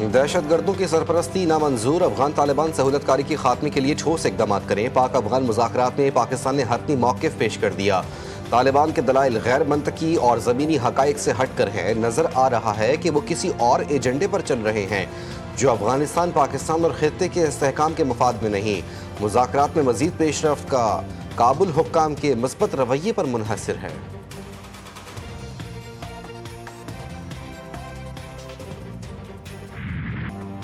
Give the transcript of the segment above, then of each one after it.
دہشت گردوں کی سرپرستی نامنظور، افغان طالبان سہولت کاری کے خاتمے کے لیے ٹھوس اقدامات کریں۔ پاک افغان مذاکرات میں پاکستان نے حتمی موقف پیش کر دیا۔ طالبان کے دلائل غیر منطقی اور زمینی حقائق سے ہٹ کر ہیں۔ نظر آ رہا ہے کہ وہ کسی اور ایجنڈے پر چل رہے ہیں جو افغانستان، پاکستان اور خطے کے استحکام کے مفاد میں نہیں۔ مذاکرات میں مزید پیش رفت کا کابل حکام کے مثبت رویے پر منحصر ہے۔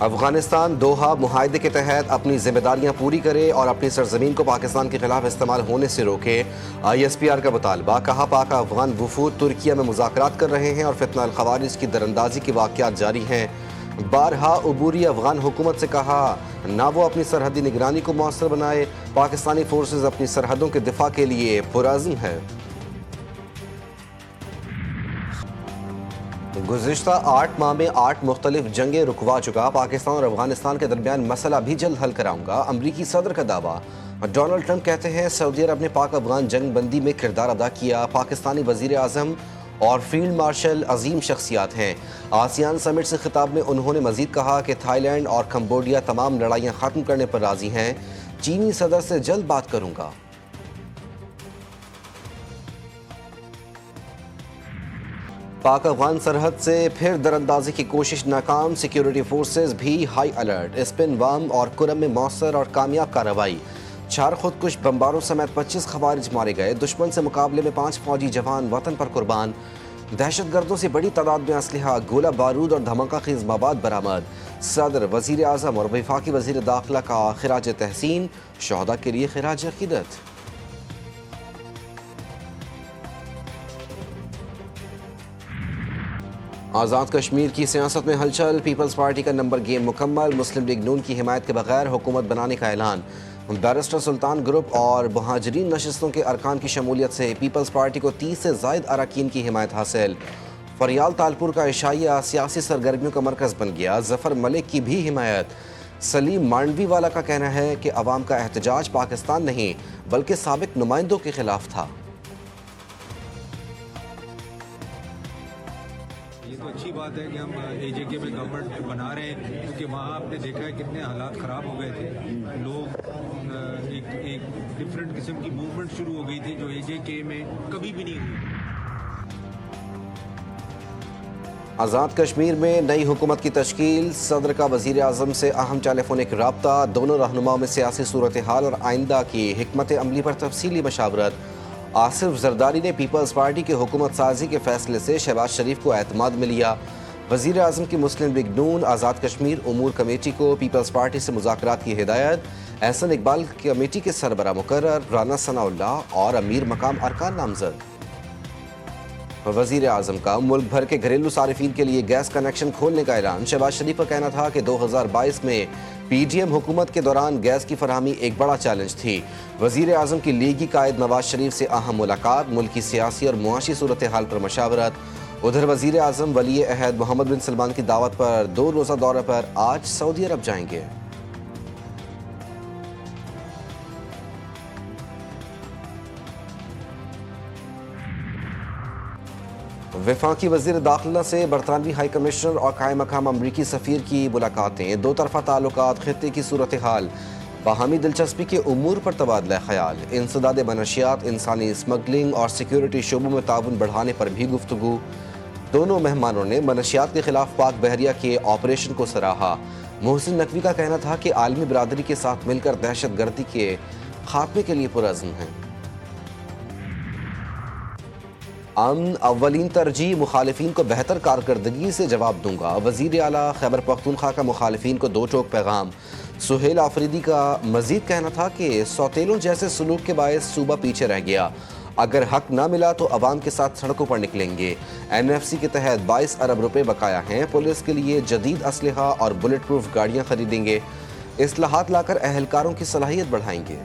افغانستان دوحہ معاہدے کے تحت اپنی ذمہ داریاں پوری کرے اور اپنی سرزمین کو پاکستان کے خلاف استعمال ہونے سے روکے۔ ISPR کا مطالبہ، کہا پاک افغان وفود ترکیہ میں مذاکرات کر رہے ہیں اور فتنہ الخوارج کی دراندازی کے واقعات جاری ہیں۔ بارہا عبوری افغان حکومت سے کہا نہ وہ اپنی سرحدی نگرانی کو مؤثر بنائے، پاکستانی فورسز اپنی سرحدوں کے دفاع کے لیے پرعزم ہے۔ گزشتہ 8 ماہ میں 8 مختلف جنگیں رکوا چکا پاکستان اور افغانستان کے درمیان مسئلہ بھی جلد حل کراؤں گا، امریکی صدر کا دعویٰ۔ ڈونلڈ ٹرمپ کہتے ہیں سعودی عرب نے پاک افغان جنگ بندی میں کردار ادا کیا۔ پاکستانی وزیر اعظم اور فیلڈ مارشل عظیم شخصیات ہیں۔ آسیان سمٹ سے خطاب میں انہوں نے مزید کہا کہ تھائی لینڈ اور کمبوڈیا تمام لڑائیاں ختم کرنے پر راضی ہیں۔ چینی صدر سے جلد بات کروں گا۔ پاک افغان سرحد سے پھر دراندازی کی کوشش ناکام، سیکیورٹی فورسز بھی ہائی الرٹ۔ اسپن وام اور کرم میں مؤثر اور کامیاب کارروائی، 4 خودکش بمباروں سمیت 25 خوارج مارے گئے۔ دشمن سے مقابلے میں 5 فوجی جوان وطن پر قربان۔ دہشت گردوں سے بڑی تعداد میں اسلحہ، گولہ بارود اور دھماکہ خیز مواد برآمد۔ صدر، وزیر اعظم اور وفاقی وزیر داخلہ کا خراج تحسین، شہداء کے لیے خراج عقیدت۔ آزاد کشمیر کی سیاست میں ہلچل، پیپلز پارٹی کا نمبر گیم مکمل، مسلم لیگ نون کی حمایت کے بغیر حکومت بنانے کا اعلان۔ بیرسٹر سلطان گروپ اور مہاجرین نشستوں کے ارکان کی شمولیت سے پیپلز پارٹی کو 30 سے زائد اراکین کی حمایت حاصل۔ فریال تالپور کا عشائیہ سیاسی سرگرمیوں کا مرکز بن گیا، ظفر ملک کی بھی حمایت۔ سلیم مانڈوی والا کا کہنا ہے کہ عوام کا احتجاج پاکستان نہیں بلکہ سابق نمائندوں کے خلاف تھا۔ یہ تو اچھی بات ہے کہ ہم AJK میں گورنمنٹ بنا رہے ہیں، کیونکہ وہاں آپ نے دیکھا ہے کتنے حالات خراب ہو گئے تھے۔ لوگ ایک ڈفرینٹ قسم کی موومنٹ شروع ہو گئی تھی جو AJK میں کبھی بھی نہیں ہوئی۔ آزاد کشمیر میں نئی حکومت کی تشکیل، صدر کا وزیر اعظم سے اہم ٹیلی فونک رابطہ، دونوں رہنماؤں میں سیاسی صورتحال اور آئندہ کی حکمت عملی پر تفصیلی مشاورت۔ آصف زرداری نے پیپلز پارٹی کے حکومت سازی کے فیصلے سے شہباز شریف کو اعتماد میں لیا۔ وزیر اعظم کی مسلم لیگ نون آزاد کشمیر امور کمیٹی کو پیپلز پارٹی سے مذاکرات کی ہدایت۔ احسن اقبال کمیٹی کے سربراہ مقرر، رانا ثناء اللہ اور امیر مقام ارکان نامزد۔ وزیر اعظم کا ملک بھر کے گھریلو صارفین کے لیے گیس کنیکشن کھولنے کا اعلان۔ شہباز شریف کا کہنا تھا کہ 2022 میں PDM حکومت کے دوران گیس کی فراہمی ایک بڑا چیلنج تھی۔ وزیر اعظم کی لیگی قائد نواز شریف سے اہم ملاقات، ملکی سیاسی اور معاشی صورتحال پر مشاورت۔ ادھر وزیر اعظم ولی عہد محمد بن سلمان کی دعوت پر 2 روزہ دورے پر آج سعودی عرب جائیں گے۔ وفاقی وزیر داخلہ سے برطانوی ہائی کمشنر اور قائم مقام امریکی سفیر کی ملاقاتیں، 2 طرفہ تعلقات، خطے کی صورتحال، باہمی دلچسپی کے امور پر تبادلہ خیال، انسداد منشیات، انسانی اسمگلنگ اور سیکیورٹی شعبوں میں تعاون بڑھانے پر بھی گفتگو۔ دونوں مہمانوں نے منشیات کے خلاف پاک بحریہ کے آپریشن کو سراہا۔ محسن نقوی کا کہنا تھا کہ عالمی برادری کے ساتھ مل کر دہشت گردی کے خاتمے کے لیے پرعزم ہیں۔ امن اولین ترجیح، مخالفین کو بہتر کارکردگی سے جواب دوں گا، وزیر اعلیٰ خیبر پختونخوا کا مخالفین کو 2 ٹوک پیغام۔ سہیل آفریدی کا مزید کہنا تھا کہ سوتیلوں جیسے سلوک کے باعث صوبہ پیچھے رہ گیا، اگر حق نہ ملا تو عوام کے ساتھ سڑکوں پر نکلیں گے۔ NFC کے تحت 22 ارب روپے بقایا ہیں، پولیس کے لیے جدید اسلحہ اور بلٹ پروف گاڑیاں خریدیں گے، اصلاحات لا کر اہلکاروں کی صلاحیت بڑھائیں گے۔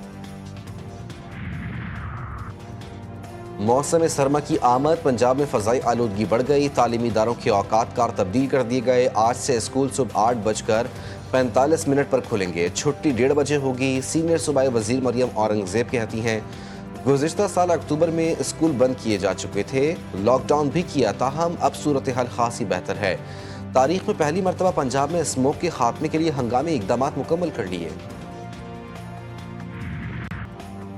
موسم سرما کی آمد، پنجاب میں فضائی آلودگی بڑھ گئی، تعلیمی اداروں کے اوقات کار تبدیل کر دیے گئے۔ آج سے اسکول صبح 8:45 پر کھلیں گے، چھٹی 1:30 بجے ہوگی۔ سینئر صوبائی وزیر مریم اورنگزیب کہتی ہیں گزشتہ سال اکتوبر میں اسکول بند کیے جا چکے تھے، لاک ڈاؤن بھی کیا، تاہم اب صورتحال خاصی بہتر ہے۔ تاریخ میں پہلی مرتبہ پنجاب میں اسموک کے خاتمے کے لیے ہنگامی اقدامات مکمل کر لیے۔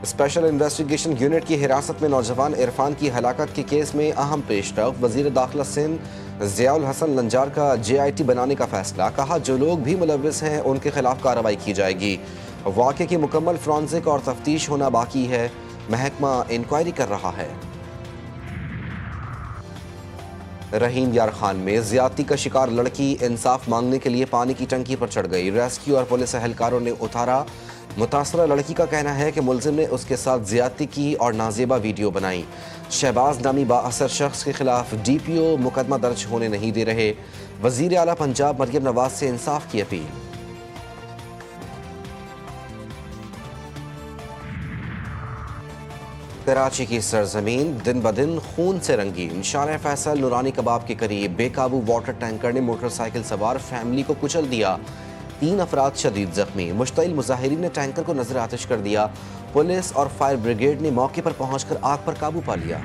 اسپیشل انویسٹیگیشن یونٹ کی حراست میں نوجوان عرفان کی ہلاکت کے کیس میں اہم پیش رفت۔ وزیر داخلہ سندھ ضیاء الحسن لنجار کا JIT بنانے کا فیصلہ، کہا جو لوگ بھی ملوث ہیں ان کے خلاف کارروائی کی جائے گی۔ واقعے کی مکمل فرانزک اور تفتیش ہونا باقی ہے، محکمہ انکوائری کر رہا ہے۔ رحیم یار خان میں زیادتی کا شکار لڑکی انصاف مانگنے کے لیے پانی کی ٹنکی پر چڑھ گئی، ریسکیو اور پولیس اہلکاروں نے اتارا۔ متاثرہ لڑکی کا کہنا ہے کہ ملزم نے اس کے ساتھ زیادتی کی اور نازیبا ویڈیو بنائی۔ شہباز نامی بااثر شخص کے خلاف DPO مقدمہ درج ہونے نہیں دے رہے، وزیر اعلیٰ پنجاب مریم نواز سے انصاف کی اپیل۔ کراچی کی سرزمین دن بدن خون سے رنگین، شارع فیصل نورانی کباب کے قریب بے قابو واٹر ٹینکر نے موٹر سائیکل سوار فیملی کو کچل دیا، 3 افراد شدید زخمی، مشتعل مظاہرین نے ٹینکر کو نظر آتش کر دیا، پولیس اور فائر بریگیڈ نے موقع پر پہنچ کر آگ پر قابو پا لیا۔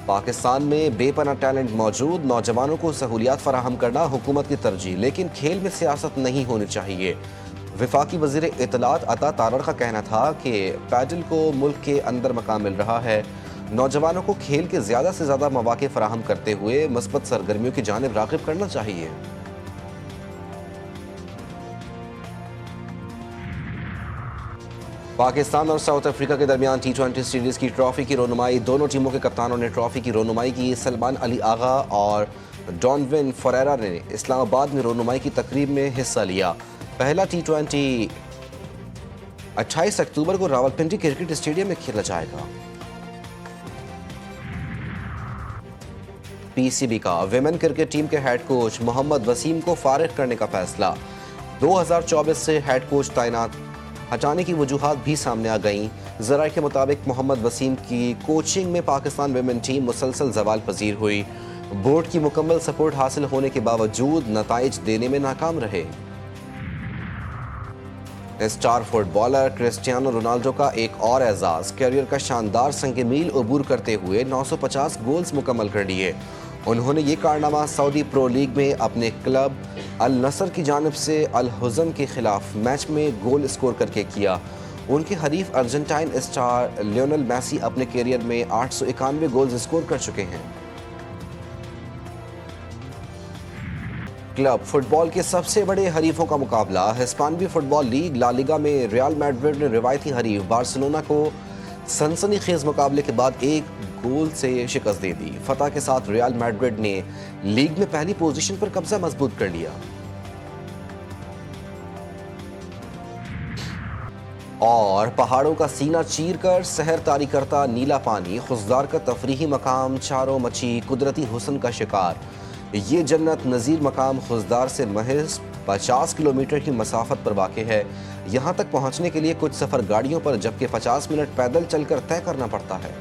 پاکستان میں بے پناہ ٹیلنٹ موجود، نوجوانوں کو سہولیات فراہم کرنا حکومت کی ترجیح، لیکن کھیل میں سیاست نہیں ہونی چاہیے۔ وفاقی وزیر اطلاعات عطا تارڑ کا کہنا تھا کہ پیڈل کو ملک کے اندر مقام مل رہا ہے، نوجوانوں کو کھیل کے زیادہ سے زیادہ مواقع فراہم کرتے ہوئے مثبت سرگرمیوں کی جانب راغب کرنا چاہیے۔ پاکستان اور ساؤتھ افریقہ کے درمیان T20 سیریز کی ٹرافی کی رونمائی، دونوں ٹیموں کے کپتانوں نے ٹرافی کی رونمائی کی۔ سلمان علی آغا اور ڈونوین فریرا نے اسلام آباد میں رونمائی کی تقریب میں حصہ لیا۔ پہلا T20 28 اکتوبر کو راولپنڈی کرکٹ اسٹیڈیم میں کھیلا جائے گا۔ PCB کا ویمن کرکٹ ٹیم کے ہیڈ کوچ محمد وسیم کو فارغ کرنے کا فیصلہ، 2024 سے ہیڈ کوچ تعینات ہٹانے کی وجوہات بھی سامنے آ گئیں۔ ذرائع کے مطابق محمد وسیم کی کوچنگ میں پاکستان ویمن ٹیم مسلسل زوال پذیر ہوئی، بورڈ کی مکمل سپورٹ حاصل ہونے کے باوجود نتائج دینے میں ناکام رہے۔ Star footballer Cristiano Ronaldo کا ایک اور اعزاز، کیریئر کا شاندار سنگ میل عبور کرتے ہوئے 950 گولز مکمل کر لیے۔ انہوں نے یہ کارنامہ سعودی پرو لیگ میں اپنے کلب النصر کی جانب سے الحزم کے خلاف میچ میں گول اسکور کر کے کیا۔ ان کے حریف ارجنٹائن اسٹار لیونل میسی اپنے کیریئر میں 891 گولز اسکور کر چکے ہیں۔ کلب فٹ بال کے سب سے بڑے حریفوں کا مقابلہ، ہسپانوی فٹ بال لیگ لا لیگا میں ریال میڈرڈ نے روایتی حریف بارسلونا کو سنسنی خیز مقابلے کے بعد 1 گول سے شکست دے دی۔ فتح کے ساتھ ریال میڈرڈ نے لیگ میں پہلی پوزیشن پر قبضہ مضبوط کر لیا۔ اور پہاڑوں کا سینہ چیر کر سحر طاری کرتا نیلا پانی، خضدار کا تفریحی مقام چاروں مچھی قدرتی حسن کا شکار۔ یہ جنت نظیر مقام خضدار سے محض 50 کلومیٹر کی مسافت پر واقع ہے۔ یہاں تک پہنچنے کے لیے کچھ سفر گاڑیوں پر جبکہ 50 منٹ پیدل چل کر طے کرنا پڑتا ہے۔